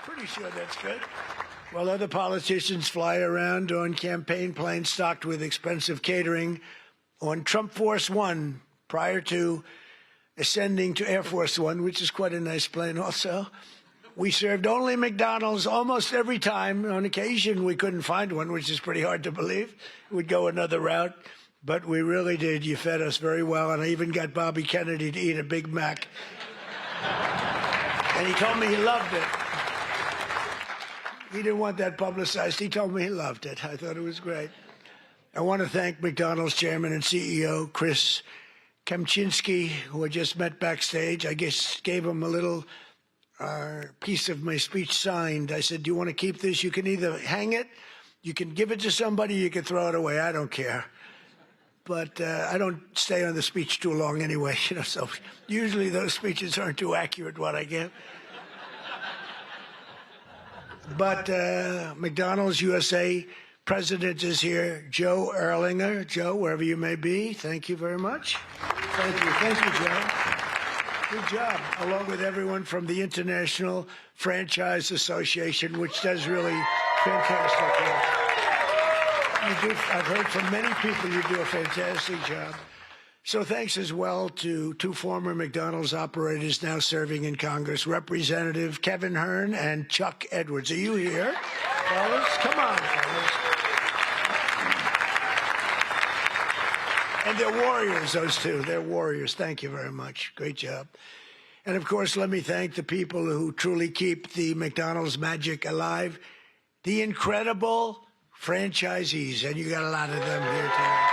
pretty sure that's good. While other politicians fly around on campaign planes stocked with expensive catering, on Trump Force One, prior to ascending to Air Force One, which is quite a nice plane also, we served only McDonald's almost every time. On occasion, we couldn't find one, which is pretty hard to believe. We'd go another route, but we really did. You fed us very well, and I even got Bobby Kennedy to eat a Big Mac. And he told me he loved it. He didn't want that publicized. He told me he loved it. I thought it was great. I want to thank McDonald's chairman and CEO, Chris Kempczinski, who I just met backstage. I guess gave him a little piece of my speech signed. I said, do you want to keep this? You can either hang it, you can give it to somebody, you can throw it away. I don't care. But I don't stay on the speech too long anyway, so usually those speeches aren't too accurate, what I give. But McDonald's USA president is here, Joe Erlinger. Joe, wherever you may be, thank you very much. Thank you, Joe. Good job, along with everyone from the International Franchise Association, which does really fantastic work. I've heard from many people you do a fantastic job. So thanks as well to two former McDonald's operators now serving in Congress, Representative Kevin Hern and Chuck Edwards. Are you here, fellas? Come on, fellas. And they're warriors, those two. They're warriors. Thank you very much. Great job. And, of course, let me thank the people who truly keep the McDonald's magic alive, the incredible franchisees, and you got a lot of them here tonight.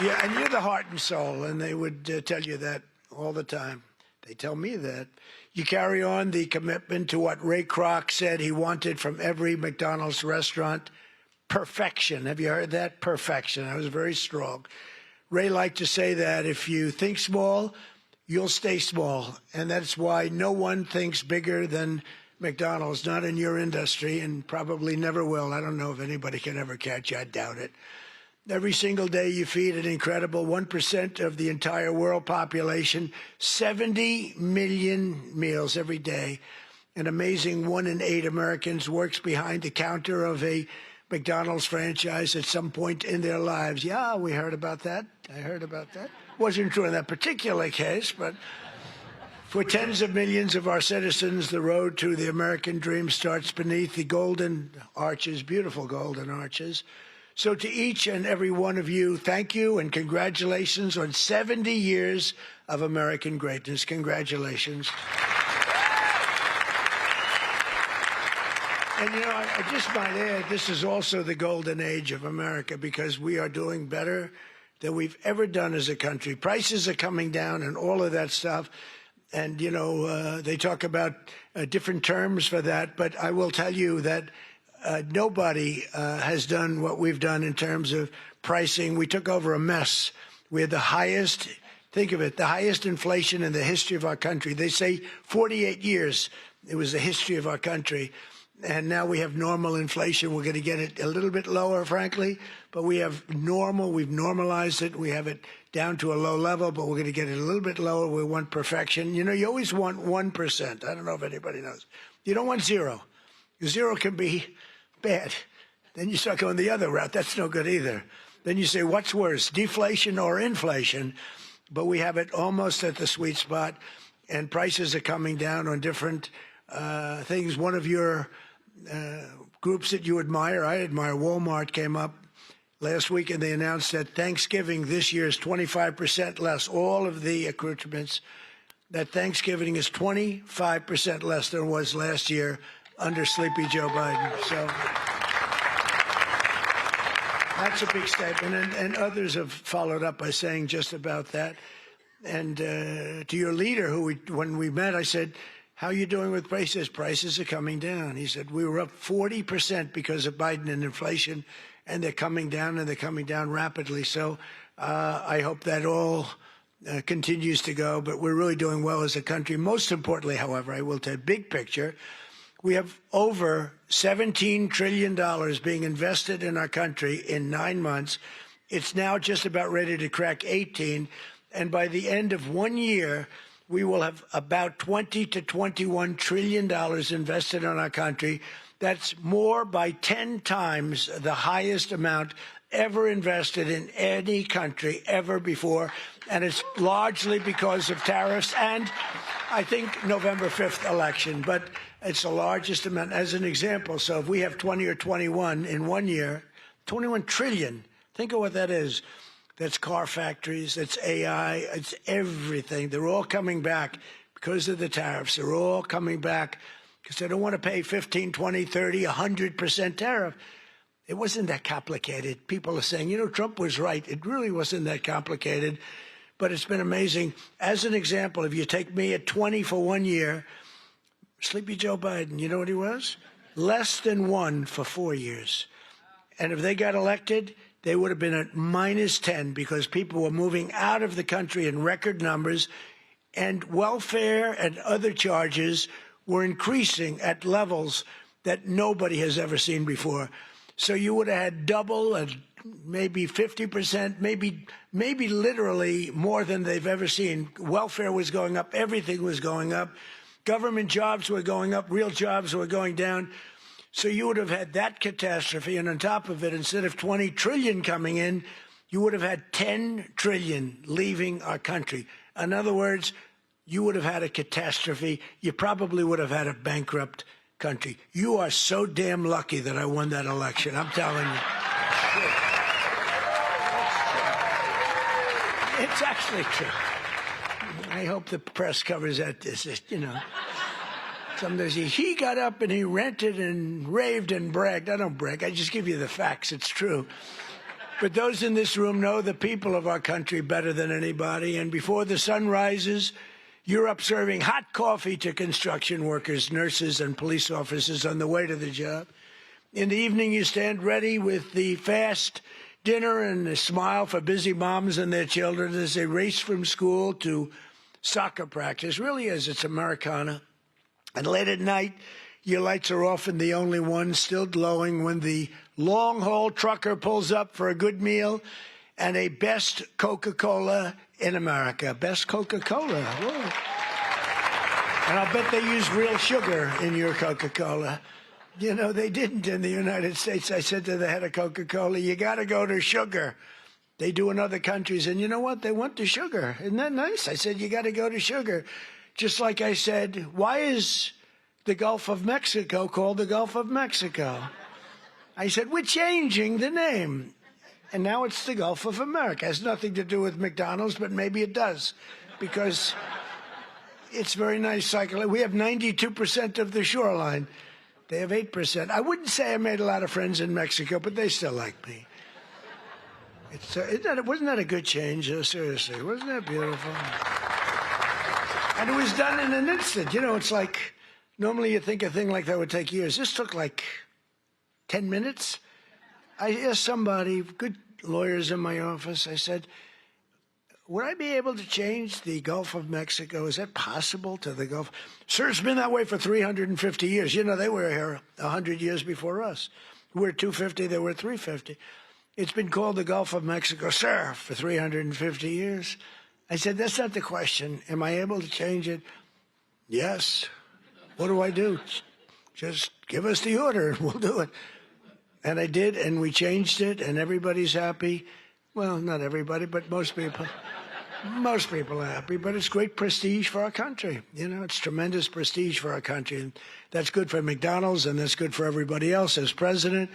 Yeah, and you're the heart and soul, and they would tell you that all the time. They tell me that. You carry on the commitment to what Ray Kroc said he wanted from every McDonald's restaurant, perfection. Have you heard that? Perfection. That was very strong. Ray liked to say that if you think small, you'll stay small, and that's why no one thinks bigger than McDonald's, not in your industry, and probably never will. I don't know if anybody can ever catch you. I doubt it. Every single day you feed an incredible 1% of the entire world population, 70 million meals every day. An amazing 1 in 8 Americans works behind the counter of a McDonald's franchise at some point in their lives. Yeah, we heard about that. I heard about that. Wasn't true in that particular case, but for tens of millions of our citizens, the road to the American dream starts beneath the golden arches, beautiful golden arches. So to each and every one of you, thank you and congratulations on 70 years of American greatness. Congratulations. And, I just might add, this is also the golden age of America because we are doing better than we've ever done as a country. Prices are coming down and all of that stuff. And, they talk about different terms for that. But I will tell you that nobody has done what we've done in terms of pricing. We took over a mess. We had the highest, think of it, the highest inflation in the history of our country. They say 48 years it was the history of our country. And now we have normal inflation. We're going to get it a little bit lower, frankly, but we have normal. We've normalized it. We have it down to a low level, but we're going to get it a little bit lower. We want perfection. You always want 1%. I don't know if anybody knows. You don't want 0. 0 can be bad. Then you start going the other route. That's no good either. Then you say, what's worse, deflation or inflation? But we have it almost at the sweet spot, and prices are coming down on different things. One of your groups that you admire, I admire, Walmart, came up last week and they announced that Thanksgiving this year is 25% less. All of the accoutrements, that Thanksgiving is 25% less than it was last year under Sleepy Joe Biden. So that's a big statement. And others have followed up by saying just about that. And to your leader, when we met, I said, how are you doing with prices? Prices are coming down. He said, we were up 40% because of Biden and inflation, and they're coming down, and they're coming down rapidly. So I hope that all continues to go, but we're really doing well as a country. Most importantly, however, I will tell you, big picture, we have over $17 trillion being invested in our country in 9 months. It's now just about ready to crack 18, and by the end of 1 year, we will have about $20 to $21 trillion invested in our country. That's more by 10 times the highest amount ever invested in any country ever before. And it's largely because of tariffs and, I think, November 5th election. But it's the largest amount. As an example, so if we have 20 or 21 in 1 year, 21 trillion, think of what that is. That's car factories, that's AI, it's everything. They're all coming back because of the tariffs. They're all coming back because they don't want to pay 15, 20, 30, 100% tariff. It wasn't that complicated. People are saying, you know, Trump was right. It really wasn't that complicated, but it's been amazing. As an example, if you take me at 20 for 1 year, Sleepy Joe Biden, you know what he was? Less than 1 for 4 years. And if they got elected, they would have been at -10 because people were moving out of the country in record numbers, and welfare and other charges were increasing at levels that nobody has ever seen before. So you would have had double and maybe 50%, maybe literally more than they've ever seen. Welfare was going up. Everything was going up. Government jobs were going up. Real jobs were going down. So you would have had that catastrophe, and on top of it, instead of 20 trillion coming in, you would have had 10 trillion leaving our country. In other words, you would have had a catastrophe. You probably would have had a bankrupt country. You are so damn lucky that I won that election. I'm telling you. It's actually true. I hope the press covers that. You know. Sometimes he got up and he ranted and raved and bragged. I don't brag. I just give you the facts. It's true. But those in this room know the people of our country better than anybody. And before the sun rises, you're up serving hot coffee to construction workers, nurses, and police officers on the way to the job. In the evening, you stand ready with the fast dinner and a smile for busy moms and their children as they race from school to soccer practice. Really is. It's Americana. And late at night, your lights are often the only ones still glowing when the long-haul trucker pulls up for a good meal and a best Coca-Cola in America. Best Coca-Cola. Whoa. And I'll bet they use real sugar in your Coca-Cola. You know, they didn't in the United States. I said to the head of Coca-Cola, you got to go to sugar. They do in other countries. And you know what? They went to sugar. Isn't that nice? I said, you got to go to sugar. Just like I said, why is the Gulf of Mexico called the Gulf of Mexico? I said, we're changing the name. And now it's the Gulf of America. It has nothing to do with McDonald's, but maybe it does. Because it's very nice cycling. We have 92% of the shoreline. They have 8%. I wouldn't say I made a lot of friends in Mexico, but they still like me. Wasn't that a good change? Seriously, wasn't that beautiful? And it was done in an instant. You know, it's like, normally you think a thing like that would take years. This took like 10 minutes. I asked somebody, good lawyers in my office, I said, would I be able to change the Gulf of Mexico? Is that possible to the Gulf? Sir, it's been that way for 350 years. You know, they were here 100 years before us. We're 250, they were 350. It's been called the Gulf of Mexico, sir, for 350 years. I said, that's not the question. Am I able to change it? Yes. What do I do? Just give us the order and we'll do it. And I did, and we changed it, and everybody's happy. Well, not everybody, but most people. Most people are happy, but it's great prestige for our country. You know, it's tremendous prestige for our country. And that's good for McDonald's, and that's good for everybody else. As president,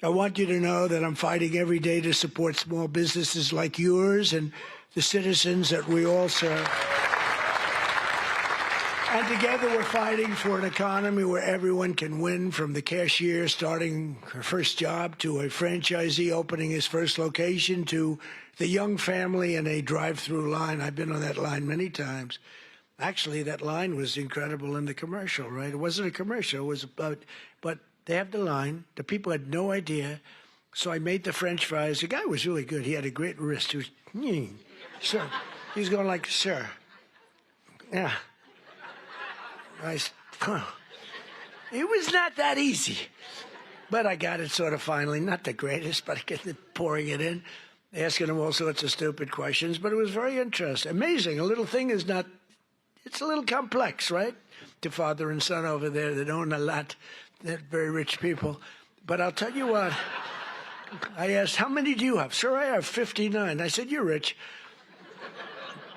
I want you to know that I'm fighting every day to support small businesses like yours and the citizens that we all serve. And together we're fighting for an economy where everyone can win, from the cashier starting her first job to a franchisee opening his first location to the young family in a drive-through line. I've been on that line many times. Actually, that line was incredible in the commercial, right? It wasn't a commercial. It was about, but they have the line. The people had no idea. So I made the French fries. The guy was really good. He had a great wrist. He was, sir. He was going like, sir. Yeah. It was not that easy, but I got it sort of finally. Not the greatest, but I get pouring it in, asking him all sorts of stupid questions. But it was very interesting, amazing. A little thing is not it's a little complex, right? To father and son over there that own a lot. They're very rich people. But I'll tell you what, I asked, how many do you have? Sir, I have 59. I said, you're rich.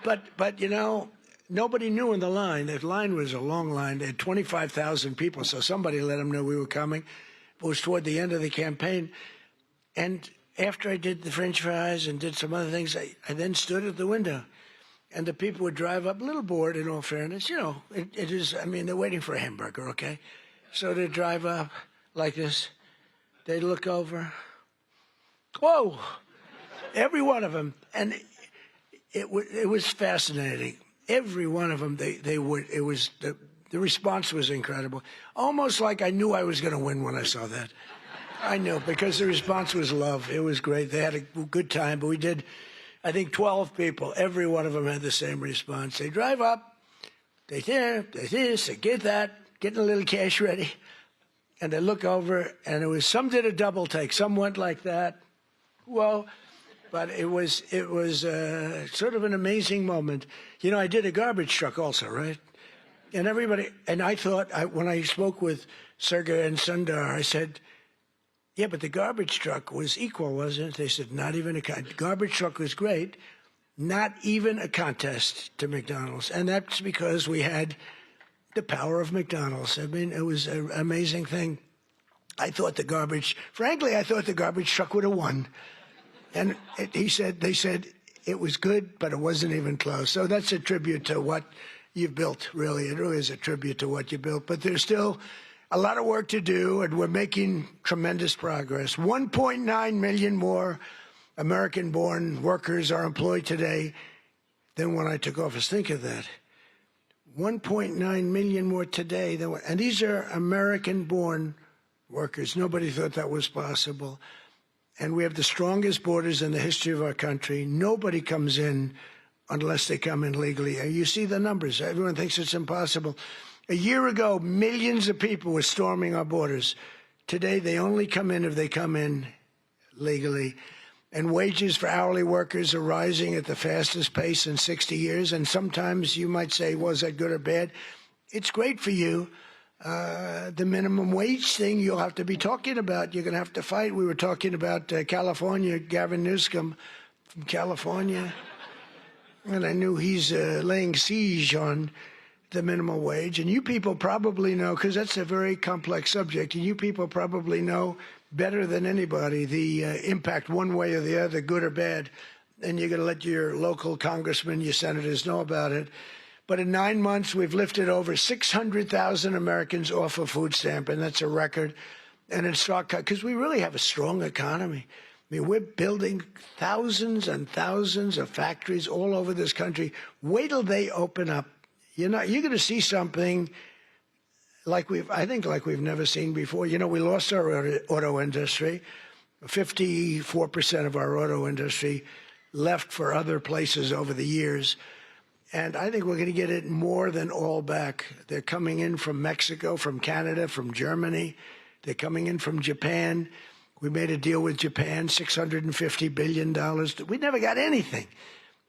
But you know, nobody knew in the line. That line was a long line. They had 25,000 people, so somebody let them know we were coming. It was toward the end of the campaign. And after I did the French fries and did some other things, I then stood at the window. And the people would drive up, a little bored in all fairness. You know, it is, I mean, they're waiting for a hamburger, okay? So they'd drive up like this. They'd look over. Whoa! Every one of them. And it was fascinating. Every one of them, they would, it was, the response was incredible. Almost like I knew I was going to win when I saw that. I knew, because the response was love. It was great. They had a good time, but we did, I think, 12 people. Every one of them had the same response. They drive up, they there, they this, they get that, getting a little cash ready, and they look over, and it was, some did a double take. Some went like that. Whoa. But it was sort of an amazing moment. You know, I did a garbage truck also, right? And everybody, and I thought, when I spoke with Sergey and Sundar, I said, yeah, but the garbage truck was equal, wasn't it? They said, not even a contest. Garbage truck was great, not even a contest to McDonald's. And that's because we had the power of McDonald's. I mean, it was an amazing thing. I thought frankly, I thought the garbage truck would have won. And they said it was good, but it wasn't even close. So that's a tribute to what you've built, really. It really is a tribute to what you built. But there's still a lot of work to do, and we're making tremendous progress. 1.9 million more American-born workers are employed today than when I took office. Think of that. 1.9 million more today than, and these are American-born workers. Nobody thought that was possible. And we have the strongest borders in the history of our country. Nobody comes in unless they come in legally. And you see the numbers. Everyone thinks it's impossible. A year ago, millions of people were storming our borders. Today, they only come in if they come in legally. And wages for hourly workers are rising at the fastest pace in 60 years. And sometimes you might say, was that good or bad? It's great for you. The minimum wage thing you'll have to be talking about. You're going to have to fight. We were talking about California, Gavin Newsom from California. And I knew he's laying siege on the minimum wage. And you people probably know, because that's a very complex subject, and you people probably know better than anybody the impact one way or the other, good or bad. And you're going to let your local congressmen, your senators know about it. But in 9 months, we've lifted over 600,000 Americans off a food stamp, and that's a record. And it's because we really have a strong economy. I mean, we're building thousands and thousands of factories all over this country. Wait till they open up. You're going to see something like we've never seen before. You know, we lost our auto industry. 54% of our auto industry left for other places over the years. And I think we're going to get it more than all back. They're coming in from Mexico, from Canada, from Germany. They're coming in from Japan. We made a deal with Japan, $650 billion. We never got anything.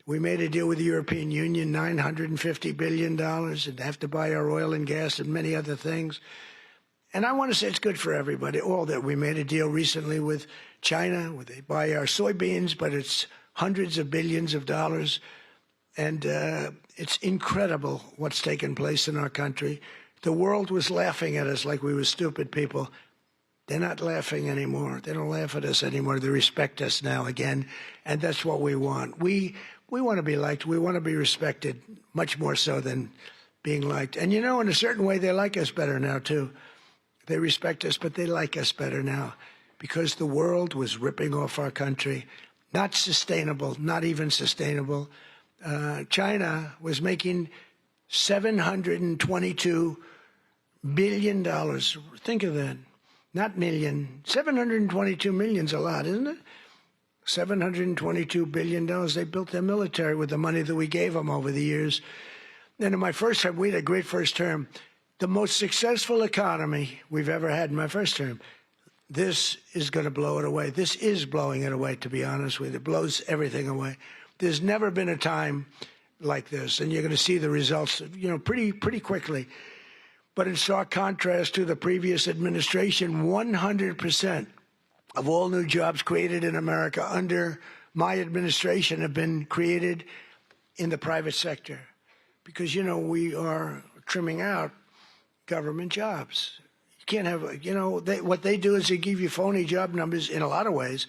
We made a deal with the European Union, $950 billion, and they have to buy our oil and gas and many other things. And I want to say it's good for everybody, all that. We made a deal recently with China, where they buy our soybeans, but it's hundreds of billions of dollars. And it's incredible what's taken place in our country. The world was laughing at us like we were stupid people. They're not laughing anymore. They don't laugh at us anymore. They respect us now again, and that's what we want. We want to be liked. We want to be respected, much more so than being liked. And, you know, in a certain way, they like us better now, too. They respect us, but they like us better now because the world was ripping off our country. Not sustainable, not even sustainable. China was making $722 billion. Think of that. Not million. 722 million's a lot, isn't it? $722 billion. They built their military with the money that we gave them over the years. And in my first term, we had a great first term. The most successful economy we've ever had in my first term. This is going to blow it away. This is blowing it away, to be honest with you. It blows everything away. There's never been a time like this, and you're going to see the results, pretty quickly. But in stark contrast to the previous administration, 100% of all new jobs created in America under my administration have been created in the private sector, because, we are trimming out government jobs. You can't have, what they do is they give you phony job numbers in a lot of ways,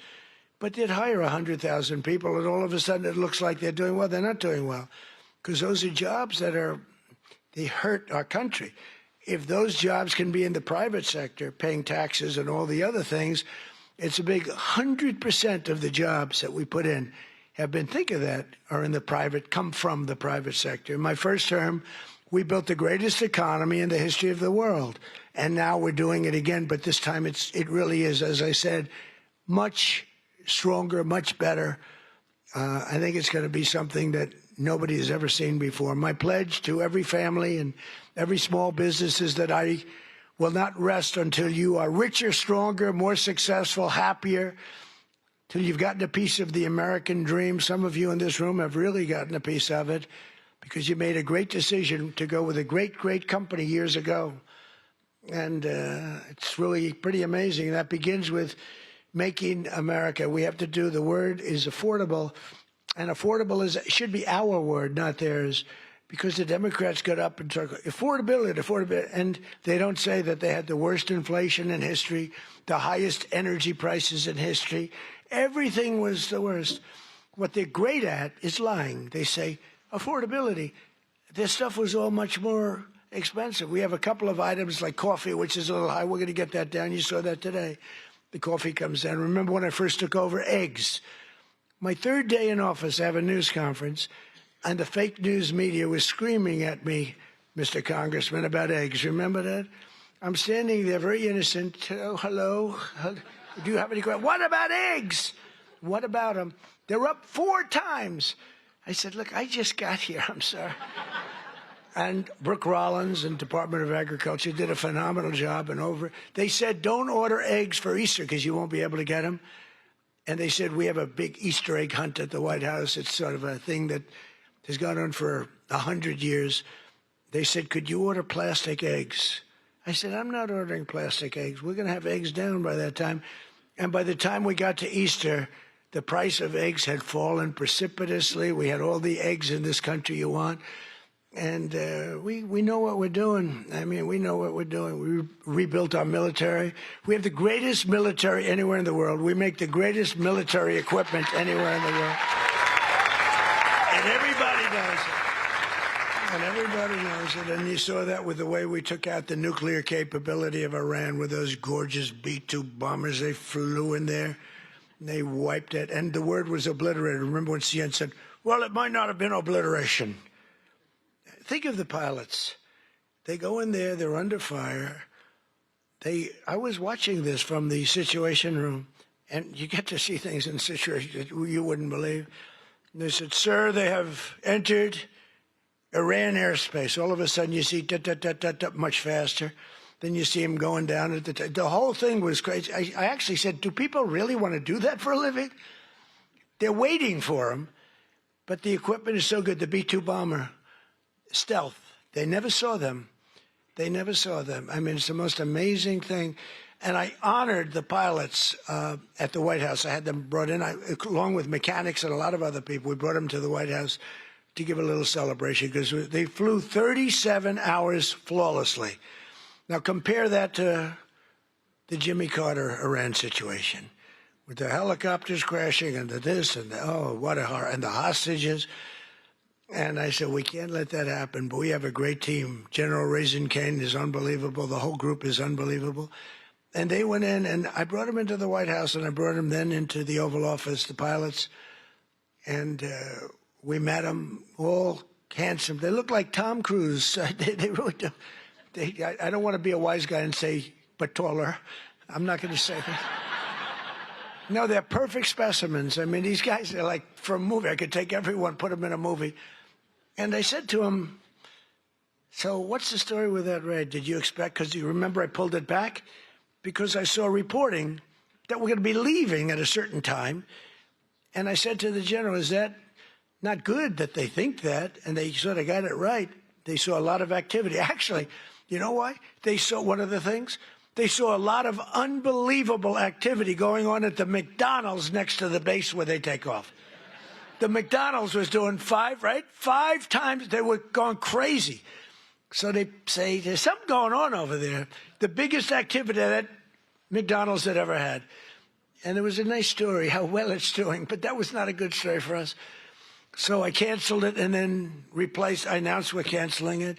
but they'd hire 100,000 people, and all of a sudden it looks like they're doing well. They're not doing well, because those are jobs they hurt our country. If those jobs can be in the private sector, paying taxes and all the other things, it's a big 100% of the jobs that we put in have been, think of that, are in the private, come from the private sector. In my first term, we built the greatest economy in the history of the world. And now we're doing it again, but this time it really is, as I said, much stronger, much better. I think it's going to be something that nobody has ever seen before. My pledge to every family and every small business is that I will not rest until you are richer, stronger, more successful, happier, till you've gotten a piece of the American dream. Some of you in this room have really gotten a piece of it because you made a great decision to go with a great, great company years ago. And it's really pretty amazing. That begins with making America. We have to do, the word is affordable, and affordable should be our word, not theirs, because the Democrats got up and talked affordability, and they don't say that they had the worst inflation in history, the highest energy prices in history. Everything was the worst. What they're great at is lying. They say affordability. This stuff was all much more expensive. We have a couple of items like coffee, which is a little high. We're going to get that down. You saw that today. The coffee comes down. Remember when I first took over, eggs. My third day in office, I have a news conference, and the fake news media was screaming at me, Mr. Congressman, about eggs. Remember that? I'm standing there very innocent. Oh, hello. Do you have any questions? What about eggs? What about them? They're up 4 times. I said, look, I just got here. I'm sorry. And Brooke Rollins and Department of Agriculture did a phenomenal job. And they said, don't order eggs for Easter because you won't be able to get them. And they said, we have a big Easter egg hunt at the White House. It's sort of a thing that has gone on for 100 years. They said, could you order plastic eggs? I said, I'm not ordering plastic eggs. We're going to have eggs down by that time. And by the time we got to Easter, the price of eggs had fallen precipitously. We had all the eggs in this country you want. And we know what we're doing. I mean, we know what we're doing. We rebuilt our military. We have the greatest military anywhere in the world. We make the greatest military equipment anywhere in the world. And everybody knows it. And everybody knows it. And you saw that with the way we took out the nuclear capability of Iran with those gorgeous B-2 bombers. They flew in there. And they wiped it. And the word was obliterated. Remember when CNN said, well, it might not have been obliteration. Think of the pilots. They go in there, they're under fire. I was watching this from the Situation Room, and you get to see things in situations that you wouldn't believe. And they said, sir, they have entered Iran airspace. All of a sudden you see much faster. Then you see them going down at the whole thing was crazy. I actually said, do people really want to do that for a living? They're waiting for them, but the equipment is so good. The B-2 bomber, stealth. They never saw them. They never saw them. I mean, it's the most amazing thing. And I honored the pilots at the White House. I had them brought in, along with mechanics and a lot of other people. We brought them to the White House to give a little celebration because they flew 37 hours flawlessly. Now compare that to the Jimmy Carter Iran situation with the helicopters crashing and the this and the, oh, what a horror, and the hostages. And I said, we can't let that happen, but we have a great team. General Raisin Kane is unbelievable. The whole group is unbelievable. And they went in, and I brought them into the White House, and I brought them then into the Oval Office, the pilots. And we met them, all handsome. They look like Tom Cruise. They really do. I don't want to be a wise guy and say, but taller. I'm not going to say that. No, they're perfect specimens. I mean, these guys are like for a movie. I could take everyone, put them in a movie. And I said to him, so what's the story with that raid? Did you expect, because you remember I pulled it back? Because I saw reporting that we're going to be leaving at a certain time. And I said to the general, is that not good that they think that, and they sort of got it right. They saw a lot of activity. Actually, you know why? They saw one of the things. They saw a lot of unbelievable activity going on at the McDonald's next to the base where they take off. The McDonald's was doing 5 times. They were going crazy. So they say, there's something going on over there. The biggest activity that McDonald's had ever had. And it was a nice story, how well it's doing. But that was not a good story for us. So I canceled it and then I announced we're canceling it.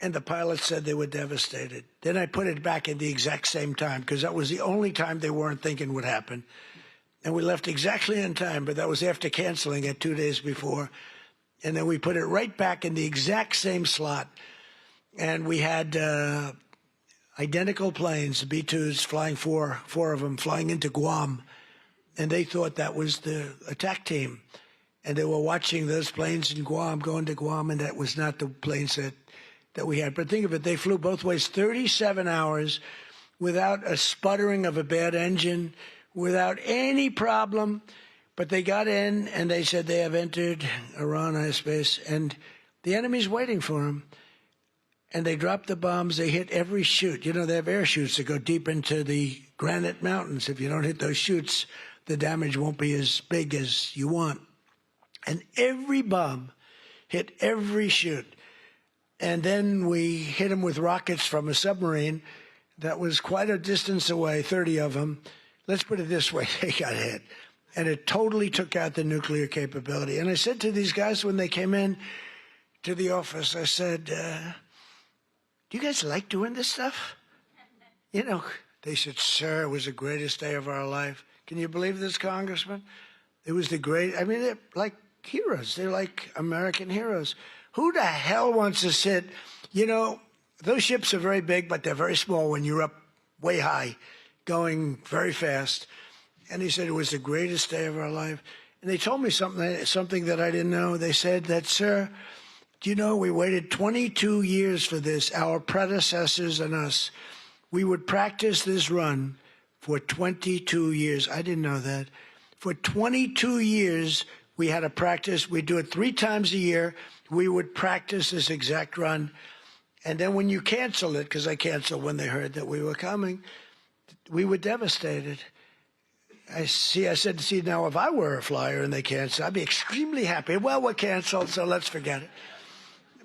And the pilots said they were devastated. Then I put it back at the exact same time because that was the only time they weren't thinking would happen. And we left exactly in time, but that was after canceling it 2 days before. And then we put it right back in the exact same slot. And we had identical planes, B-2s, flying four of them, flying into Guam. And they thought that was the attack team. And they were watching those planes in Guam, going to Guam, and that was not the planes that we had. But think of it, they flew both ways 37 hours without a sputtering of a bad engine, without any problem. But they got in and they said they have entered Iran airspace and the enemy's waiting for them. And they dropped the bombs. They hit every chute. You know, they have air chutes that go deep into the granite mountains. If you don't hit those chutes, the damage won't be as big as you want. And every bomb hit every chute. And then we hit them with rockets from a submarine that was quite a distance away, 30 of them. Let's put it this way, they got hit. And it totally took out the nuclear capability. And I said to these guys when they came in to the office, I said, do you guys like doing this stuff? You know, they said, sir, it was the greatest day of our life. Can you believe this, Congressman? It was the they're like heroes. They're like American heroes. Who the hell wants to sit? You know, those ships are very big, but they're very small when you're up way high, going very fast. And he said it was the greatest day of our life. And they told me something that I didn't know. They said that, sir, do you know, we waited 22 years for this, our predecessors and us. We would practice this run for 22 years. I didn't know that. For 22 years, we had to practice. We'd do it 3 times a year. We would practice this exact run. And then when you cancel it, because I canceled when they heard that we were coming, we were devastated. I said, now if I were a flyer and they canceled, I'd be extremely happy. Well, we're canceled, so let's forget it.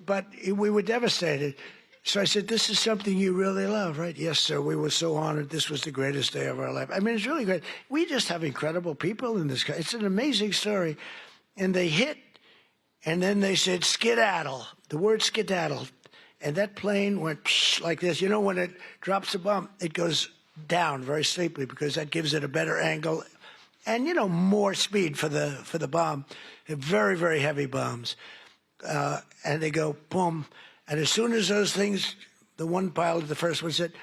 But we were devastated. So I said, this is something you really love, right? Yes, sir. We were so honored. This was the greatest day of our life. I mean, it's really great. We just have incredible people in this country. It's an amazing story. And they hit, and then they said, skedaddle, the word skedaddle. And that plane went like this. You know, when it drops a bomb, it goes down very steeply because that gives it a better angle and, you know, more speed for the bomb. They're very, very heavy bombs. And they go, boom. And as soon as those things, the one pilot, the first one said,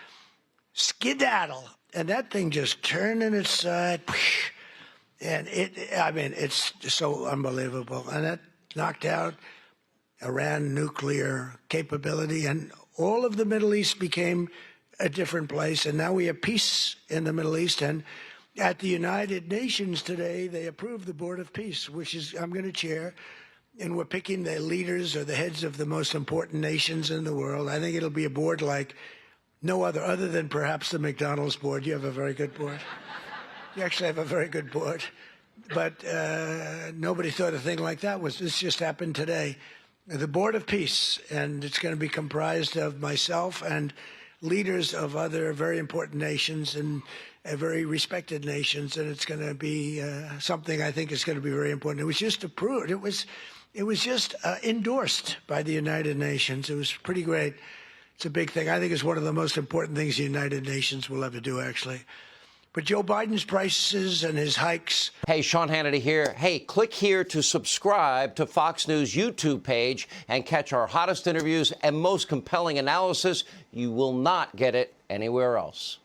skedaddle. And that thing just turned in its side. And it's so unbelievable. And that knocked out Iran nuclear capability. And all of the Middle East became a different place. And now we have peace in the Middle East. And at the United Nations today, they approved the Board of Peace, which is I'm going to chair. And we're picking the leaders or the heads of the most important nations in the world. I think it'll be a board like no other than perhaps the McDonald's board. You have a very good board. You actually have a very good board. But nobody thought a thing like that this just happened today. The Board of Peace, and it's going to be comprised of myself and leaders of other very important nations and very respected nations. And it's going to be something I think is going to be very important. It was just approved. It was just endorsed by the United Nations. It was pretty great. It's a big thing. I think it's one of the most important things the United Nations will ever do, actually. But Joe Biden's prices and his hikes. Hey, Sean Hannity here. Hey, click here to subscribe to Fox News YouTube page and catch our hottest interviews and most compelling analysis. You will not get it anywhere else.